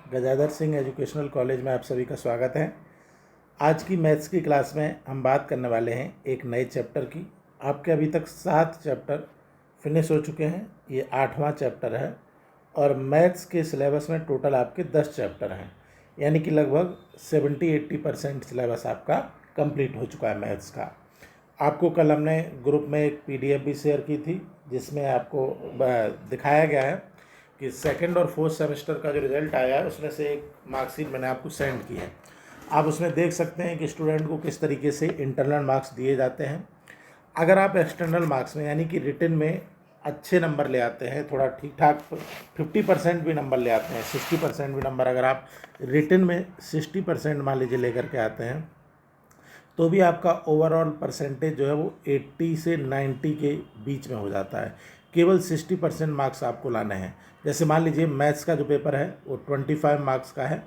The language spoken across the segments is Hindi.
गजाधर सिंह एजुकेशनल कॉलेज में आप सभी का स्वागत है। आज की मैथ्स की क्लास में हम बात करने वाले हैं एक नए चैप्टर की। आपके अभी तक 7 चैप्टर फिनिश हो चुके हैं, ये 8वां चैप्टर है और मैथ्स के सिलेबस में टोटल आपके 10 चैप्टर हैं, यानी कि लगभग 70-80% सिलेबस आपका कंप्लीट हो चुका है मैथ्स का। आपको कल हमने ग्रुप में एक PDF भी शेयर की थी जिसमें आपको दिखाया गया है कि सेकंड और फोर्थ सेमेस्टर का जो रिज़ल्ट आया है उसमें से एक मार्कशीट मैंने आपको सेंड की है। आप उसमें देख सकते हैं कि स्टूडेंट को किस तरीके से इंटरनल मार्क्स दिए जाते हैं। अगर आप एक्सटर्नल मार्क्स में यानी कि रिटन में अच्छे नंबर ले आते हैं, थोड़ा ठीक ठाक 50% भी नंबर ले आते हैं, 60% भी नंबर अगर आप रिटन में 60% मान लीजिए लेकर के आते हैं, तो भी आपका ओवरऑल परसेंटेज जो है वो 80 से 90 के बीच में हो जाता है। केवल 60% मार्क्स आपको लाने हैं। जैसे मान लीजिए मैथ्स का जो पेपर है वो 25 मार्क्स का है,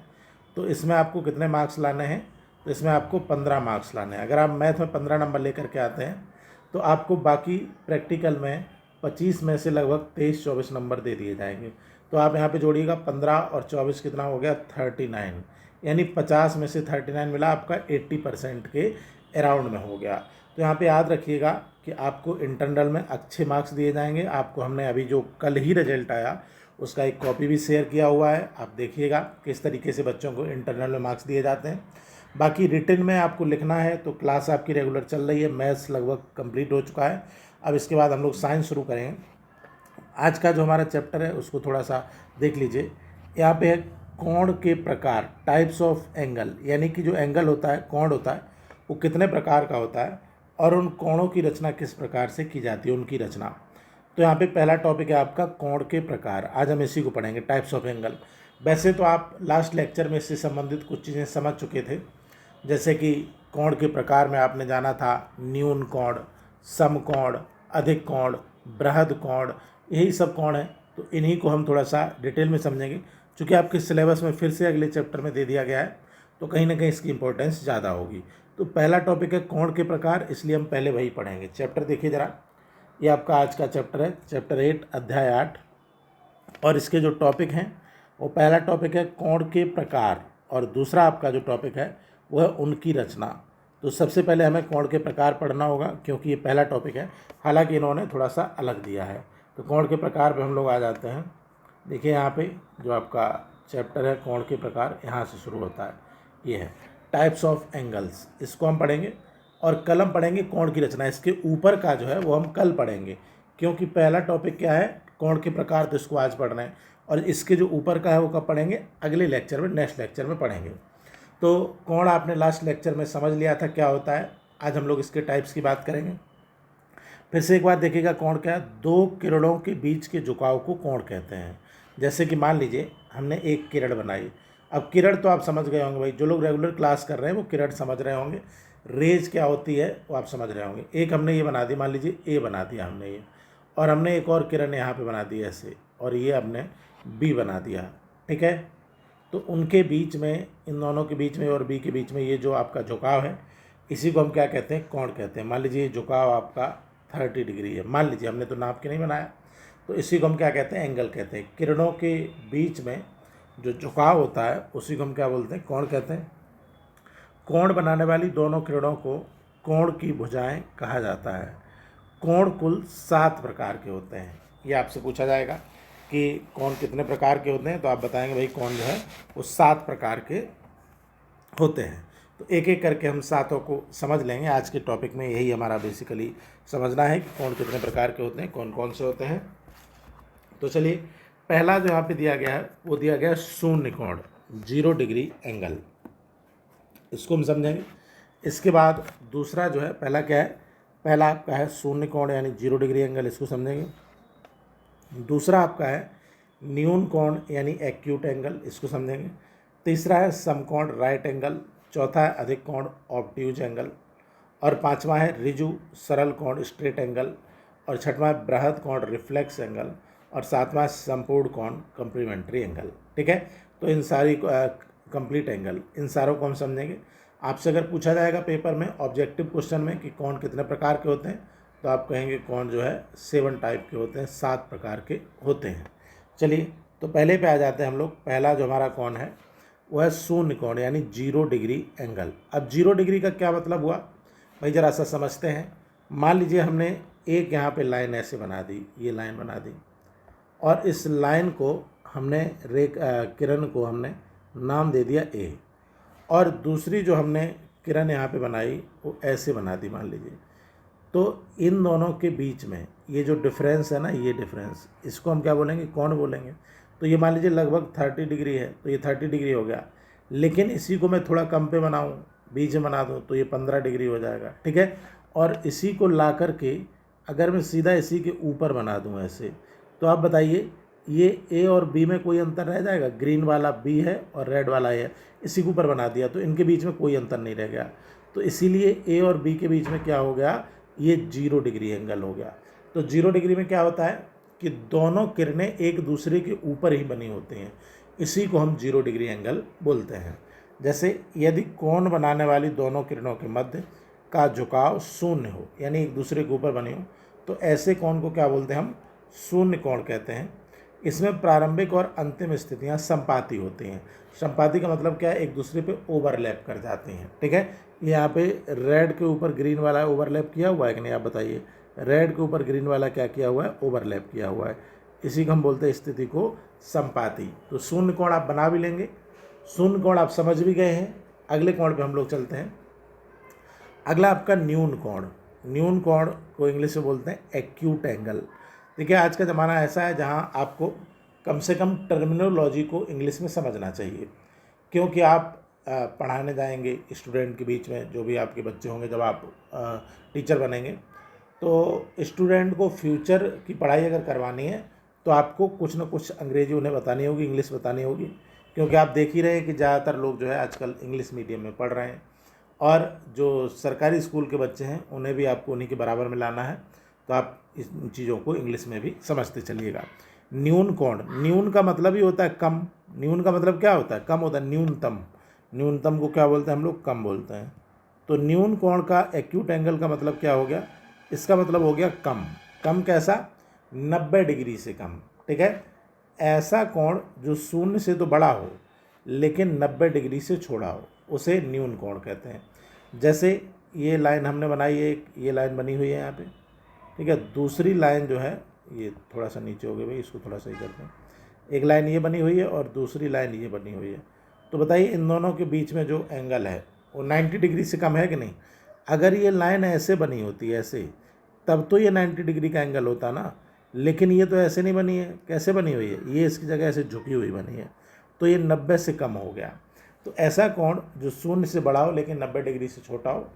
तो इसमें आपको कितने मार्क्स लाने हैं? तो इसमें आपको 15 मार्क्स लाने हैं। अगर आप मैथ में 15 नंबर लेकर के आते हैं तो आपको बाकी प्रैक्टिकल में 25 में से लगभग 23-24 नंबर दे दिए जाएंगे। तो आप यहाँ पे जोड़िएगा 15 और 24 कितना हो गया? 39, यानी 50 में से 39 मिला, आपका 80% के अराउंड में हो गया। तो यहाँ पे याद रखिएगा कि आपको इंटरनल में अच्छे मार्क्स दिए जाएंगे। आपको हमने अभी जो कल ही रिजल्ट आया उसका एक कॉपी भी शेयर किया हुआ है, आप देखिएगा किस तरीके से बच्चों को इंटरनल में मार्क्स दिए जाते हैं। बाकी रिटन में आपको लिखना है तो क्लास आपकी रेगुलर चल रही है, मैथ्स लगभग कंप्लीट हो चुका है। अब इसके बाद हम लोग साइंस शुरू करेंगे। आज का जो हमारा चैप्टर है उसको थोड़ा सा देख लीजिए। यहाँ पे है कोण के प्रकार, टाइप्स ऑफ एंगल, यानी कि जो एंगल होता है, कोण होता है, वो कितने प्रकार का होता है और उन कोणों की रचना किस प्रकार से की जाती है, उनकी रचना। तो यहाँ पे पहला टॉपिक है आपका कोण के प्रकार। आज हम इसी को पढ़ेंगे, टाइप्स ऑफ एंगल। वैसे तो आप लास्ट लेक्चर में इससे संबंधित कुछ चीज़ें समझ चुके थे, जैसे कि कोण के प्रकार में आपने जाना था न्यून कोण, समकोण, अधिक कोण, बृहद कोण, यही सब कोण है। तो इन्हीं को हम थोड़ा सा डिटेल में समझेंगे। चूँकि आपके सिलेबस में फिर से अगले चैप्टर में दे दिया गया है तो कहीं ना कहीं इसकी इंपॉर्टेंस ज़्यादा होगी। तो पहला टॉपिक है कोण के प्रकार, इसलिए हम पहले वही पढ़ेंगे। चैप्टर देखिए ज़रा, ये आपका आज का चैप्टर है, चैप्टर 8 अध्याय 8, और इसके जो टॉपिक हैं वो पहला टॉपिक है कोण के प्रकार और दूसरा आपका जो टॉपिक है वो है उनकी रचना। तो सबसे पहले हमें कोण के प्रकार पढ़ना होगा क्योंकि ये पहला टॉपिक है, हालांकि इन्होंने थोड़ा सा अलग दिया है। तो कोण के प्रकार पे हम लोग आ जाते हैं। देखिए यहाँ पे जो आपका चैप्टर है कोण के प्रकार, यहाँ से शुरू होता है। ये है टाइप्स ऑफ एंगल्स, इसको हम पढ़ेंगे। और कल हम पढ़ेंगे कोण की रचना, इसके ऊपर का जो है वो हम कल पढ़ेंगे, क्योंकि पहला टॉपिक क्या है, कोण के प्रकार, तो इसको आज पढ़ना है। और इसके जो ऊपर का है वो कब पढ़ेंगे? अगले लेक्चर में, नेक्स्ट लेक्चर में पढ़ेंगे। तो कोण आपने लास्ट लेक्चर में समझ लिया था क्या होता है। आज हम लोग इसके टाइप्स की बात करेंगे। फिर से एक बार देखिएगा, कोण क्या है? दो किरणों के बीच के झुकाव को कोण कहते हैं। जैसे कि मान लीजिए हमने एक किरण बनाई। अब किरण तो आप समझ गए होंगे भाई, जो लोग रेगुलर क्लास कर रहे हैं वो किरण समझ रहे होंगे। रेज क्या होती है वो आप समझ रहे होंगे। एक हमने ये बना दी, मान लीजिए ए बना दिया हमने ये, और हमने एक और किरण यहाँ पे बना दी ऐसे, और ये हमने बी बना दिया, ठीक है। तो उनके बीच में, इन दोनों के बीच में और बी के बीच में ये जो आपका झुकाव है, इसी को हम क्या कहते हैं? कोण कहते हैं। मान लीजिए झुकाव आपका 30 डिग्री है, मान लीजिए, हमने तो नाप के नहीं बनाया, तो इसी को हम क्या कहते हैं? एंगल कहते हैं। किरणों के बीच में जो झुकाव होता है उसी को हम क्या बोलते हैं? कोण कहते हैं। कोण बनाने वाली दोनों किरणों को कोण की भुजाएं कहा जाता है। कोण कुल 7 प्रकार के होते हैं। ये आपसे पूछा जाएगा कि कोण कितने प्रकार के होते हैं, तो आप बताएंगे भाई कोण जो है वो 7 प्रकार के होते हैं। तो एक एक करके हम सातों को समझ लेंगे। आज के टॉपिक में यही हमारा बेसिकली समझना है कि कोण कितने प्रकार के होते हैं, कौन कौन से होते हैं। तो चलिए, पहला जो यहाँ पे दिया गया है वो दिया गया है शून्य कोण, 0 डिग्री एंगल, इसको हम समझेंगे। इसके बाद दूसरा जो है, पहला क्या है? पहला आपका है शून्य कोण यानी 0 डिग्री एंगल, इसको समझेंगे। दूसरा आपका है न्यून कोण यानी एक्यूट एंगल, इसको समझेंगे। तीसरा है समकोण, राइट एंगल। चौथा है अधिक कोण, ऑब्ट्यूज एंगल। और पांचवा है ऋजु सरल कोण, स्ट्रेट एंगल। और छठवां है बृहद कोण, रिफ्लेक्स एंगल। और सातवां है संपूर्ण कोण, कम्प्लीमेंट्री एंगल, ठीक है। तो इन सारी कंप्लीट एंगल, इन सारों को हम समझेंगे। आपसे अगर पूछा जाएगा पेपर में ऑब्जेक्टिव क्वेश्चन में कि कोण कितने प्रकार के होते हैं, तो आप कहेंगे कोण जो है 7 टाइप के होते हैं, 7 प्रकार के होते हैं। चलिए तो पहले पे आ जाते हैं हम लोग। पहला जो हमारा कोण है वो है शून्य कोण यानी 0 डिग्री एंगल। अब 0 डिग्री का क्या मतलब हुआ भाई, ज़रा सा समझते हैं। मान लीजिए हमने एक यहाँ पे लाइन ऐसे बना दी, ये लाइन बना दी, और इस लाइन को हमने किरण को हमने नाम दे दिया ए, और दूसरी जो हमने किरण यहाँ पे बनाई वो ऐसे बना दी मान लीजिए। तो इन दोनों के बीच में ये जो डिफरेंस है ना, ये डिफरेंस, इसको हम क्या बोलेंगे, कोण बोलेंगे। तो ये मान लीजिए लगभग 30 डिग्री है, तो ये 30 डिग्री हो गया। लेकिन इसी को मैं थोड़ा कम पे बनाऊँ, बीच में बना दूँ, तो ये 15 डिग्री हो जाएगा, ठीक है। और इसी को ला कर के अगर मैं सीधा इसी के ऊपर बना दूँ ऐसे, तो आप बताइए ये ए और बी में कोई अंतर रह जाएगा? ग्रीन वाला बी है और रेड वाला ए है, इसी के ऊपर बना दिया तो इनके बीच में कोई अंतर नहीं रह गया। तो इसीलिए ए और बी के बीच में क्या हो गया, ये 0 डिग्री एंगल हो गया। तो 0 डिग्री में क्या होता है कि दोनों किरणें एक दूसरे के ऊपर ही बनी होती हैं, इसी को हम 0 डिग्री एंगल बोलते हैं। जैसे यदि कोण बनाने वाली दोनों किरणों के मध्य का झुकाव शून्य हो, यानी एक दूसरे के ऊपर बनी हो, तो ऐसे कोण को क्या बोलते हैं हम, शून्य कोण कहते हैं। इसमें प्रारंभिक और अंतिम स्थितियां संपाती होती हैं। संपाती का मतलब क्या है, एक दूसरे पे ओवरलैप कर जाती हैं, ठीक है। यहाँ पे रेड के ऊपर ग्रीन वाला ओवरलैप किया हुआ है कि नहीं, आप बताइए। रेड के ऊपर ग्रीन वाला क्या किया हुआ है, ओवरलैप किया हुआ है। इसी को हम बोलते हैं स्थिति को संपाती। तो शून्य कोण आप बना भी लेंगे, शून्य कोण आप समझ भी गए हैं। अगले कोण पे हम लोग चलते हैं। अगला आपका न्यून कोण। न्यून कोण को इंग्लिश में बोलते हैं एक्यूट एंगल। देखिए आज का ज़माना ऐसा है जहाँ आपको कम से कम टर्मिनोलॉजी को इंग्लिश में समझना चाहिए, क्योंकि आप पढ़ाने जाएंगे स्टूडेंट के बीच में, जो भी आपके बच्चे होंगे, जब आप टीचर बनेंगे तो स्टूडेंट को फ्यूचर की पढ़ाई अगर करवानी है तो आपको कुछ ना कुछ अंग्रेजी उन्हें बतानी होगी, इंग्लिश बतानी होगी। क्योंकि आप देख ही रहे हैं कि ज़्यादातर लोग जो है आजकल इंग्लिश मीडियम में पढ़ रहे हैं, और जो सरकारी स्कूल के बच्चे हैं उन्हें भी आपको उन्हीं के बराबर में लाना है। तो आप इस चीज़ों को इंग्लिश में भी समझते चलिएगा। न्यून कोण, न्यून का मतलब ही होता है कम। न्यून का मतलब क्या होता है, कम होता है। न्यूनतम, न्यूनतम को क्या बोलते हैं हम लोग, कम बोलते हैं। तो न्यून कोण का एक्यूट एंगल का मतलब क्या हो गया, इसका मतलब हो गया कम। कम कैसा, 90 डिग्री से कम, ठीक है। ऐसा कोण जो शून्य से तो बड़ा हो लेकिन 90 डिग्री से छोड़ा हो, उसे न्यून कोण कहते हैं। जैसे ये लाइन हमने बनाई है, एक ये लाइन बनी हुई है यहाँ पे, ठीक है। दूसरी लाइन जो है, ये थोड़ा सा नीचे हो गई भाई, इसको थोड़ा सही करते हैं। एक लाइन ये बनी हुई है और दूसरी लाइन ये बनी हुई है। तो बताइए इन दोनों के बीच में जो एंगल है वो 90 डिग्री से कम है कि नहीं। अगर ये लाइन ऐसे बनी होती है, ऐसे, तब तो ये 90 डिग्री का एंगल होता ना। लेकिन ये तो ऐसे नहीं बनी है, कैसे बनी हुई है, ये इसकी जगह ऐसे झुकी हुई बनी है, तो ये 90 से कम हो गया। तो ऐसा कोण जो शून्य से बड़ा हो लेकिन 90 डिग्री से छोटा हो,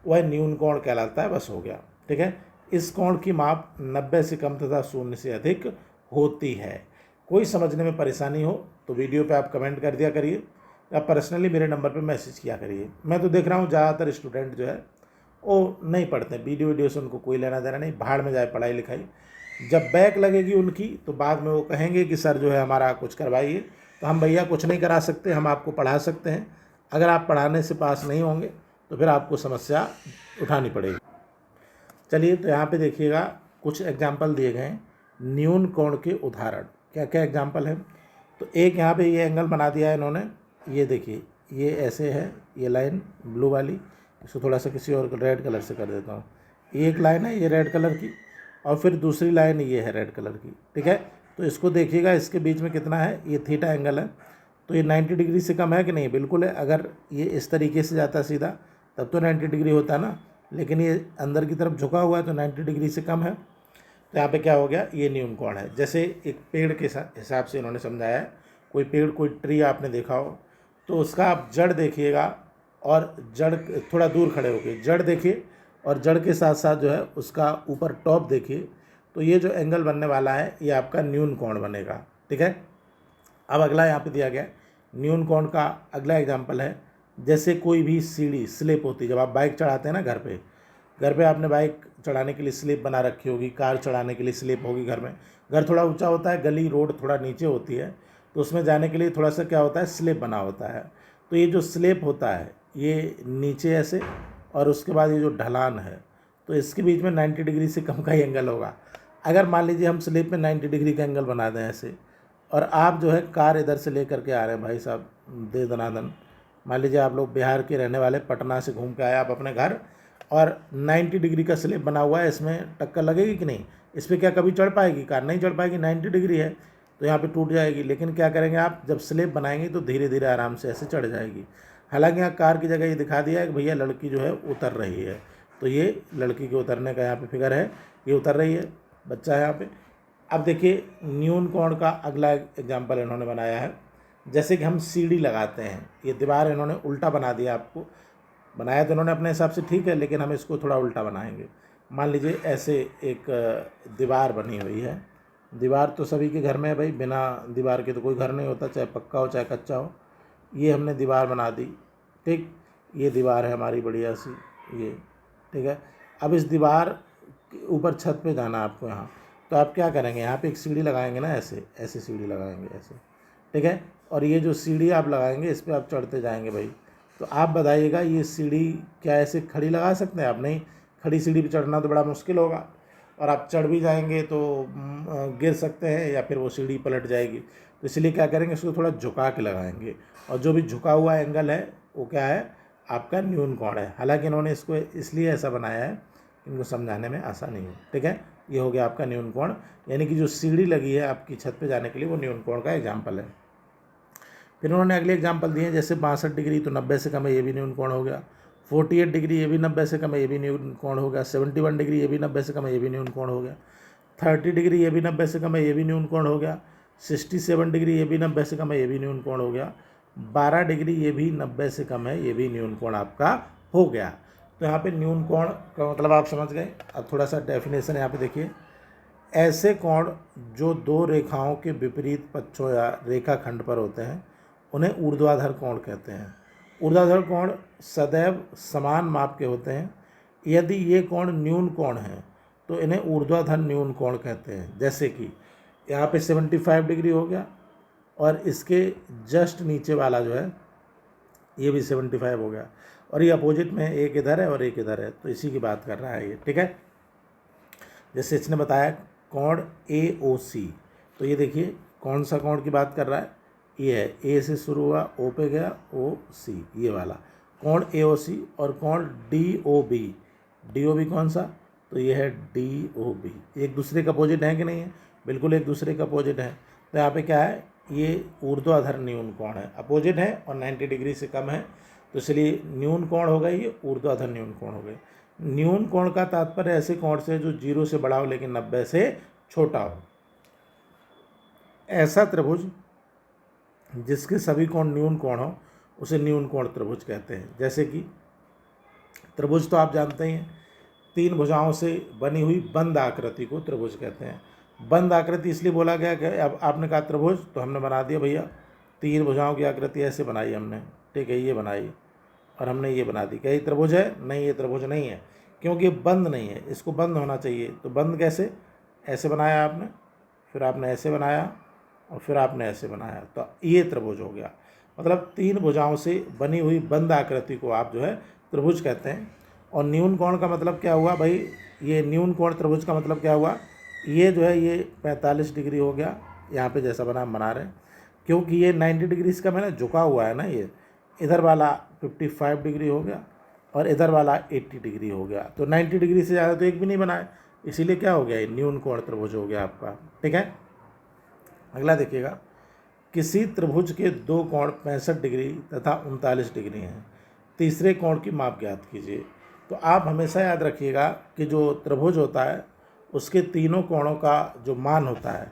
वह न्यून कोण कहलाता है। बस हो गया, ठीक है। इस कोण की माप 90 से कम तथा शून्य से अधिक होती है। कोई समझने में परेशानी हो तो वीडियो पे आप कमेंट कर दिया करिए, या पर्सनली मेरे नंबर पे मैसेज किया करिए। मैं तो देख रहा हूँ ज़्यादातर स्टूडेंट जो है वो नहीं पढ़ते, वीडियो से उनको कोई लेना देना नहीं, भाड़ में जाए पढ़ाई लिखाई। जब बैक लगेगी उनकी तो बाद में वो कहेंगे कि सर जो है हमारा कुछ करवाइए। तो हम भैया कुछ नहीं करा सकते, हम आपको पढ़ा सकते हैं। अगर आप पढ़ाने से पास नहीं होंगे तो फिर आपको समस्या उठानी पड़ेगी। चलिए, तो यहाँ पे देखिएगा कुछ एग्जाम्पल दिए गए हैं न्यून कोण के उदाहरण। क्या क्या एग्जाम्पल है, तो एक यहाँ पे ये एंगल बना दिया है इन्होंने। ये देखिए, ये ऐसे है, ये लाइन ब्लू वाली, इसको थोड़ा सा किसी और रेड कलर से कर देता हूँ। ये एक लाइन है ये रेड कलर की, और फिर दूसरी लाइन ये है रेड कलर की, ठीक है। तो इसको देखिएगा, इसके बीच में कितना है, ये थीटा एंगल है। तो ये 90 डिग्री से कम है कि नहीं, बिल्कुल है। अगर ये इस तरीके से जाता सीधा तब तो 90 डिग्री होता ना, लेकिन ये अंदर की तरफ झुका हुआ है तो 90 डिग्री से कम है। तो यहाँ पे क्या हो गया, ये न्यून कोण है। जैसे एक पेड़ के हिसाब से इन्होंने समझाया है। कोई पेड़, कोई ट्री आपने देखा हो तो उसका आप जड़ देखिएगा, और जड़ थोड़ा दूर खड़े होकर जड़ देखिए, और जड़ के साथ साथ जो है उसका ऊपर टॉप देखिए। तो ये जो एंगल बनने वाला है ये आपका न्यून कोण बनेगा, ठीक है। अब अगला यहाँ पे दिया गया है न्यून कोण का अगला एग्जाम्पल है। जैसे कोई भी सीढ़ी स्लिप होती है, जब आप बाइक चढ़ाते हैं ना, घर पे आपने बाइक चढ़ाने के लिए स्लिप बना रखी होगी, कार चढ़ाने के लिए स्लिप होगी। घर में, घर थोड़ा ऊंचा होता है, गली रोड थोड़ा नीचे होती है, तो उसमें जाने के लिए थोड़ा सा क्या होता है, स्लिप बना होता है। तो ये जो स्लिप होता है ये नीचे ऐसे, और उसके बाद ये जो ढलान है, तो इसके बीच में 90 डिग्री से कम का ही एंगल होगा। अगर मान लीजिए हम स्लिप में 90 डिग्री का एंगल बना दें ऐसे, और आप जो है कार इधर से लेकर के आ रहे हैं भाई साहब दे दनादन, मान लीजिए आप लोग बिहार के रहने वाले, पटना से घूम के आए आप अपने घर, और 90 डिग्री का स्लिप बना हुआ है, इसमें टक्कर लगेगी कि नहीं? इस पर क्या कभी चढ़ पाएगी कार? नहीं चढ़ पाएगी, 90 डिग्री है तो यहाँ पे टूट जाएगी। लेकिन क्या करेंगे आप, जब स्लिप बनाएंगे तो धीरे धीरे आराम से ऐसे चढ़ जाएगी। हालांकि यहाँ कार की जगह ये दिखा दिया है कि भैया लड़की जो है उतर रही है, तो ये लड़की के उतरने का यहाँ पे फिगर है, ये उतर रही है, बच्चा है यहाँ पे। अब देखिए न्यून कोण का अगला एग्जाम्पल इन्होंने बनाया है। जैसे कि हम सीढ़ी लगाते हैं, ये दीवार इन्होंने उल्टा बना दिया, आपको बनाया तो इन्होंने अपने हिसाब से ठीक है, लेकिन हम इसको थोड़ा उल्टा बनाएंगे। मान लीजिए ऐसे एक दीवार बनी हुई है, दीवार तो सभी के घर में है भाई, बिना दीवार के तो कोई घर नहीं होता, चाहे पक्का हो चाहे कच्चा हो। ये हमने दीवार बना दी, ठीक, ये दीवार है हमारी बढ़िया सी, ये ठीक है। अब इस दीवार के ऊपर छत पे जाना आपको यहाँ, तो आप क्या करेंगे, यहाँ पे एक सीढ़ी लगाएंगे ना, ऐसे ऐसे सीढ़ी लगाएंगे ऐसे, ठीक है। और ये जो सीढ़ी आप लगाएंगे इस पर आप चढ़ते जाएंगे भाई। तो आप बताइएगा ये सीढ़ी क्या ऐसे खड़ी लगा सकते हैं आप? नहीं, खड़ी सीढ़ी पे चढ़ना तो बड़ा मुश्किल होगा, और आप चढ़ भी जाएंगे तो गिर सकते हैं या फिर वो सीढ़ी पलट जाएगी। तो इसलिए क्या करेंगे, इसको थोड़ा झुका के लगाएंगे, और जो भी झुका हुआ एंगल है वो क्या है, आपका न्यून कोण है। हालांकि इन्होंने इसको इसलिए ऐसा बनाया है, इनको समझाने में आसानी हो, ठीक है। ये हो गया आपका न्यून कोण, यानी कि जो सीढ़ी लगी है आपकी छत पे जाने के लिए वो न्यून कोण का एग्जाम्पल है। फिर उन्होंने अगले एग्जाम्पल दिए, जैसे 62 डिग्री तो 90 से कम है, ये भी न्यून कोण हो गया। 48 डिग्री ये भी 90 से कम है, ये भी न्यून कोण हो गया। 71 डिग्री ये भी 90 से कम है, ये भी न्यून कोण हो गया। 30 डिग्री ये भी 90 से कम है, ये भी न्यून कोण हो गया। 67 डिग्री ये भी 90 से कम है, ये भी न्यून कोण हो गया। 12 डिग्री ये भी 90 से कम है, ये भी न्यून कोण आपका हो गया। तो यहाँ पे न्यून कोण का मतलब आप समझ गए। अब थोड़ा सा डेफिनेशन यहाँ पे देखिए, ऐसे कोण जो दो रेखाओं के विपरीत पक्षों या रेखाखंड पर होते हैं उन्हें ऊर्ध्वाधर कोण कहते हैं। ऊर्ध्वाधर कोण सदैव समान माप के होते हैं। यदि ये कोण न्यून कोण है तो इन्हें ऊर्ध्वाधर न्यून कोण कहते हैं। जैसे कि यहाँ पे 75 डिग्री हो गया, और इसके जस्ट नीचे वाला जो है ये भी 75 हो गया, और ये अपोजिट में एक इधर है और एक इधर है, तो इसी की बात कर रहा है ये, ठीक है। जैसे इसने बताया कोण AOC, तो ये देखिए कौन सा कोण की बात कर रहा है, ये है, ए से शुरू हुआ, ओ पे गया, OC, ये वाला कोण AOC। और कोण DOB कौन सा, तो ये है DOB। एक दूसरे का अपोजिट है कि नहीं है? बिल्कुल एक दूसरे का अपोजिट है। तो यहाँ पे क्या है, ये ऊर्ध्वाधर न्यून कोण है, अपोजिट है और 90 डिग्री से कम है, तो इसलिए न्यून कोण हो गई, ये ऊर्ध्वाधर न्यून कोण हो गए। न्यून कोण का तात्पर्य ऐसे कोण से जो 0 से बड़ा हो लेकिन 90 से छोटा हो। ऐसा त्रिभुज जिसके सभी कोण न्यून कोण हो उसे न्यून कोण त्रिभुज कहते हैं। जैसे कि त्रिभुज तो आप जानते ही हैं, 3 भुजाओं से बनी हुई बंद आकृति को त्रिभुज कहते हैं। बंद आकृति इसलिए बोला गया कि अब आपने कहा त्रिभुज, तो हमने बना दिया भैया 3 भुजाओं की आकृति ऐसे बनाई हमने, ठीक है, ये बनाई और हमने ये बना दी। क्या ये त्रिभुज है? नहीं, ये त्रिभुज नहीं है, क्योंकि बंद नहीं है, इसको बंद होना चाहिए। तो बंद कैसे? ऐसे बनाया आपने, फिर आपने ऐसे बनाया और फिर आपने ऐसे बनाया, तो ये त्रिभुज हो गया। मतलब 3 भुजाओं से बनी हुई बंद आकृति को आप जो है त्रिभुज कहते हैं। और न्यून कोण का मतलब क्या हुआ भाई, ये न्यून कोण त्रिभुज का मतलब क्या हुआ, ये जो है ये 45 डिग्री हो गया, यहाँ पे जैसा बना हम बना रहे हैं, क्योंकि ये 90 डिग्री इसका मैंने झुका हुआ है ना, ये इधर वाला 55 डिग्री हो गया और इधर वाला 80 डिग्री हो गया, तो 90 डिग्री से ज़्यादा तो एक भी नहीं बना है, इसीलिए क्या हो गया, ये न्यून कोण त्रिभुज हो गया आपका, ठीक है। अगला देखिएगा, किसी त्रिभुज के 2 कोण 65 डिग्री तथा 39 डिग्री हैं, तीसरे कोण की माप ज्ञात कीजिए। तो आप हमेशा याद रखिएगा कि जो त्रिभुज होता है उसके तीनों कोणों का जो मान होता है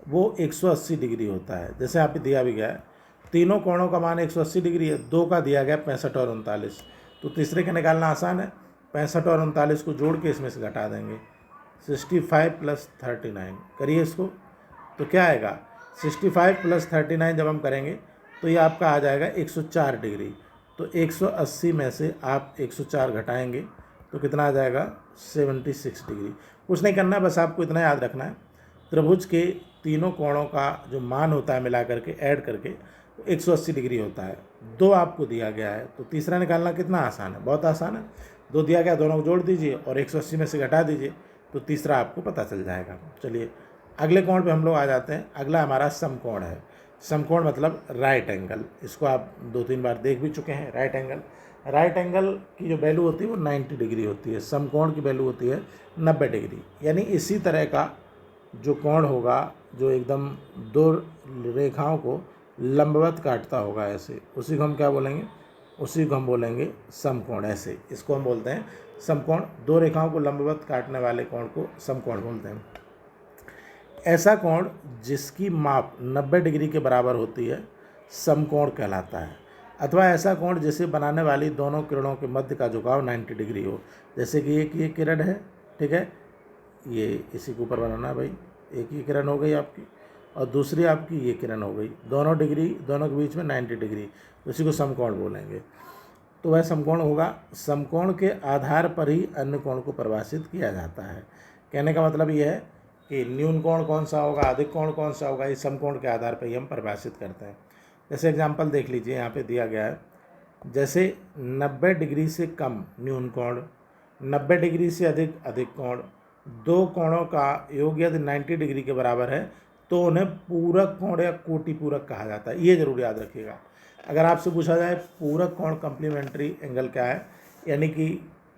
वो 180 डिग्री होता है। जैसे यहाँ पे दिया भी गया है, तीनों कोणों का मान 180 डिग्री है, 2 का दिया गया 65 और 39, तो तीसरे का निकालना आसान है, 65 और 39 को जोड़ के इसमें से घटा देंगे, 65 + 39 करिए इसको, तो क्या आएगा, 65 + 39 जब हम करेंगे तो ये आपका आ जाएगा 104 डिग्री। तो 180 में से आप 104 घटाएंगे तो कितना आ जाएगा, 76 डिग्री। कुछ नहीं करना है, बस आपको इतना याद रखना है, त्रिभुज के तीनों कोणों का जो मान होता है मिला करके ऐड करके 180 डिग्री होता है। 2 आपको दिया गया है, तो तीसरा निकालना कितना आसान है, बहुत आसान है। 2 दिया गया, दोनों को जोड़ दीजिए और 180 में से घटा दीजिए, तो तीसरा आपको पता चल जाएगा। चलिए अगले कोण पे हम लोग आ जाते हैं। अगला हमारा समकोण है। समकोण मतलब राइट एंगल। इसको आप 2-3 बार देख भी चुके हैं। राइट एंगल, राइट एंगल की जो वैल्यू होती है वो 90 डिग्री होती है। समकोण की वैल्यू होती है 90 डिग्री। यानी इसी तरह का जो कोण होगा, जो एकदम दो रेखाओं को लंबवत काटता होगा ऐसे, उसी को हम क्या बोलेंगे? उसी को हम बोलेंगे समकोण। ऐसे इसको हम बोलते हैं समकोण। दो रेखाओं को लंबवत काटने वाले कोण को समकोण बोलते हैं। ऐसा कोण जिसकी माप 90 डिग्री के बराबर होती है समकोण कहलाता है। अथवा ऐसा कोण जिसे बनाने वाली दोनों किरणों के मध्य का झुकाव 90 डिग्री हो। जैसे कि एक ये किरण है, ठीक है, ये इसी के ऊपर बनाना है भाई। एक ये किरण हो गई आपकी और दूसरी आपकी ये किरण हो गई। दोनों के बीच में 90 डिग्री, उसी को समकोण बोलेंगे। तो वह समकोण होगा। समकोण के आधार पर ही अन्य कोण को परिभाषित किया जाता है। कहने का मतलब ये है कि न्यून कोण कौन सा होगा, अधिक कोण कौन सा होगा, इस समकोण के आधार पर ही हम परिभाषित करते हैं। जैसे एग्जांपल देख लीजिए, यहाँ पे दिया गया है। जैसे 90 डिग्री से कम न्यून कोण, 90 डिग्री से अधिक कोण, दो कोणों का योग यदि 90 डिग्री के बराबर है तो उन्हें पूरक कोण या कोटि पूरक कहा जाता है। ये जरूर याद रखिएगा। अगर आपसे पूछा जाए पूरक कोण कम्प्लीमेंट्री एंगल क्या है, यानी कि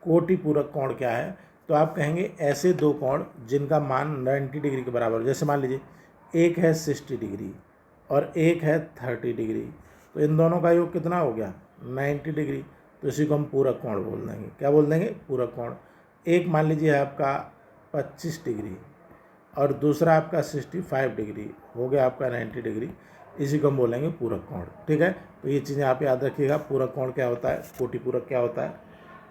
कोटि पूरक कोण क्या है, तो आप कहेंगे ऐसे दो कोण जिनका मान 90 डिग्री के बराबर हो। जैसे मान लीजिए एक है 60 डिग्री और एक है 30 डिग्री, तो इन दोनों का योग कितना हो गया? 90 डिग्री। तो इसी को हम पूरक कोण बोल देंगे। क्या बोल देंगे? पूरक कोण। एक मान लीजिए है आपका 25 डिग्री और दूसरा आपका 65 डिग्री, हो गया आपका 90 डिग्री। इसी को हम बोलेंगे पूरक कोण। ठीक है, तो ये चीज़ें आप याद रखिएगा। पूरक कोण क्या होता है, कोटि पूरक क्या होता है।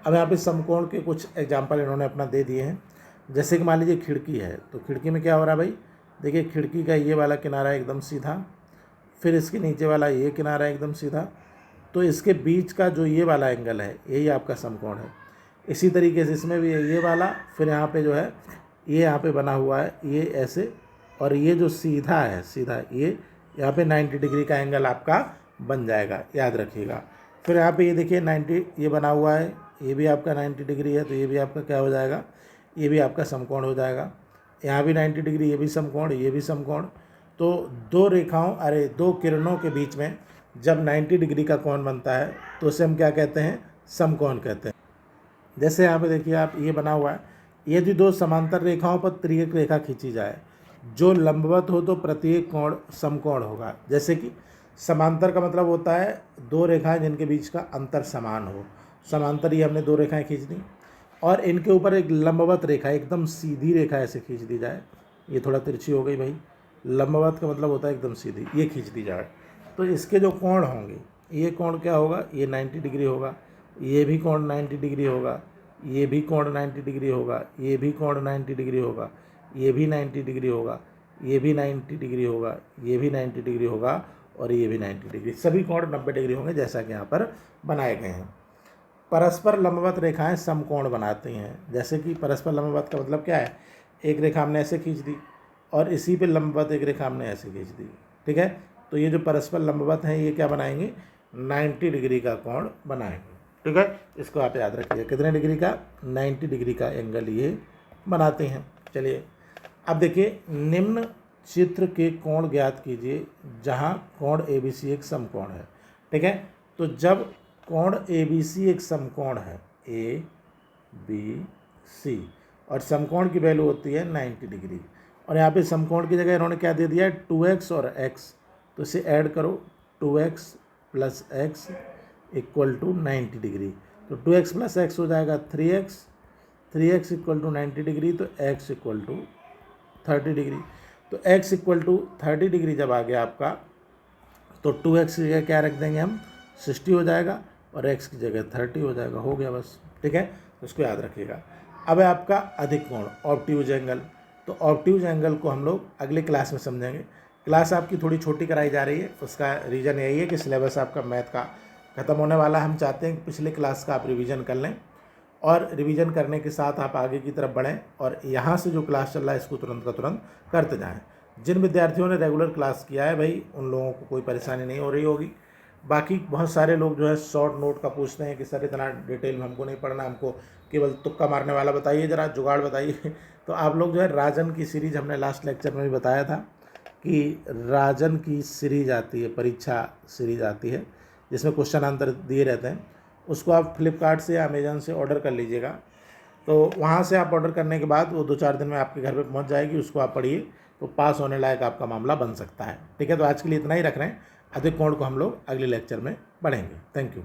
अब यहाँ पे समकोण के कुछ एग्जाम्पल इन्होंने अपना दे दिए हैं। जैसे कि मान लीजिए खिड़की है, तो खिड़की में क्या हो रहा है भाई? देखिए खिड़की का ये वाला किनारा एकदम सीधा, फिर इसके नीचे वाला ये किनारा एकदम सीधा, तो इसके बीच का जो ये वाला एंगल है यही आपका समकोण है। इसी तरीके से इसमें भी ये वाला, फिर यहाँ पे जो है ये यहाँ पे बना हुआ है ये ऐसे, और ये जो सीधा है सीधा, ये यहाँ पे 90 डिग्री का एंगल आपका बन जाएगा, याद रखिएगा। फिर यहाँ पे ये देखिए 90 ये बना हुआ है, ये भी आपका 90 डिग्री है, तो ये भी आपका क्या हो जाएगा? ये भी आपका समकोण हो जाएगा। यहाँ भी 90 डिग्री, ये भी समकोण, ये भी समकोण। तो दो किरणों के बीच में जब 90 डिग्री का कोण बनता है तो उसे हम क्या कहते हैं? समकोण कहते हैं। जैसे यहाँ पे देखिए आप, ये बना हुआ है, यदि दो समांतर रेखाओं पर तिर्यक रेखा खींची जाए जो लंबवत हो तो प्रत्येक कोण समकोण होगा। जैसे कि समांतर का मतलब होता है दो रेखाएं जिनके बीच का अंतर समान हो। समांतर ये हमने दो रेखाएं खींच दी और इनके ऊपर एक लंबवत रेखा, एकदम सीधी रेखा ऐसे खींच दी जाए। ये थोड़ा तिरछी हो गई भाई, लंबवत का मतलब होता है एकदम सीधी, ये खींच दी जाए। तो इसके जो कोण होंगे, ये कोण क्या होगा? ये 90 डिग्री होगा, ये भी कोण 90 डिग्री होगा, ये भी कोण 90 डिग्री होगा, ये भी कोण 90 डिग्री होगा, ये भी 90 डिग्री होगा, ये भी 90 डिग्री होगा, ये भी 90 डिग्री होगा और ये भी 90 डिग्री। सभी कोण 90 डिग्री होंगे जैसा कि यहाँ पर बनाए गए हैं। परस्पर लंबवत रेखाएं समकोण बनाती हैं। जैसे कि परस्पर लंबवत का मतलब क्या है? एक रेखा हमने ऐसे खींच दी और इसी पे लंबवत एक रेखा हमने ऐसे खींच दी। ठीक है, तो ये जो परस्पर लंबवत हैं ये क्या बनाएंगे? 90 डिग्री का कोण बनाएंगे। ठीक है, इसको आप याद रखिए। कितने डिग्री का? 90 डिग्री का एंगल ये बनाते हैं। चलिए अब देखिए, निम्न चित्र के कोण ज्ञात कीजिए जहाँ कोण ABC एक समकोण है। ठीक है, तो जब कोण ABC एक समकोण है ABC और समकोण की वैल्यू होती है 90 डिग्री, और यहाँ पे समकोण की जगह इन्होंने क्या दे दिया है? 2x और x, तो इसे ऐड करो, 2x + x = 90 डिग्री। तो 2x + x हो जाएगा 3x, 3x = 90 डिग्री, तो x = 30 डिग्री। तो x = 30 डिग्री जब आ गया आपका, तो 2x की जगह क्या रख देंगे हम? 60 हो जाएगा और x की जगह 30 हो जाएगा। हो गया बस। ठीक है, तो इसको याद रखिएगा। अब है आपका अधिक कोण, ऑब्ट्यूज एंगल। तो ऑब्ट्यूज एंगल को हम लोग अगले क्लास में समझेंगे। क्लास आपकी थोड़ी छोटी कराई जा रही है, उसका रीज़न यही है कि सिलेबस आपका मैथ का ख़त्म होने वाला है। हम चाहते हैं कि पिछले क्लास का आप रिवीजन कर लें और रिवीजन करने के साथ आप आगे की तरफ बढ़ें और यहाँ से जो क्लास चल रहा है इसको तुरंत का तुरंत करते जाएं। जिन विद्यार्थियों ने रेगुलर क्लास किया है भाई, उन लोगों को कोई परेशानी नहीं हो रही होगी। बाकी बहुत सारे लोग जो है शॉर्ट नोट का पूछते हैं कि सर इतना डिटेल में हमको नहीं पढ़ना, हमको केवल तुक्का मारने वाला बताइए, ज़रा जुगाड़ बताइए। तो आप लोग जो है राजन की सीरीज़ हमने लास्ट लेक्चर में भी बताया था कि राजन की सीरीज आती है, परीक्षा सीरीज आती है जिसमें क्वेश्चन आंसर दिए रहते हैं, उसको आप फ्लिपकार्ट से या अमेजन से ऑर्डर कर लीजिएगा। तो वहाँ से आप ऑर्डर करने के बाद वो 2-4 दिन में आपके घर पे पहुँच जाएगी, उसको आप पढ़िए तो पास होने लायक आपका मामला बन सकता है। ठीक है, तो आज के लिए इतना ही रख रहे हैं। अधिक कोण को हम लोग अगले लेक्चर में पढ़ेंगे। Thank you.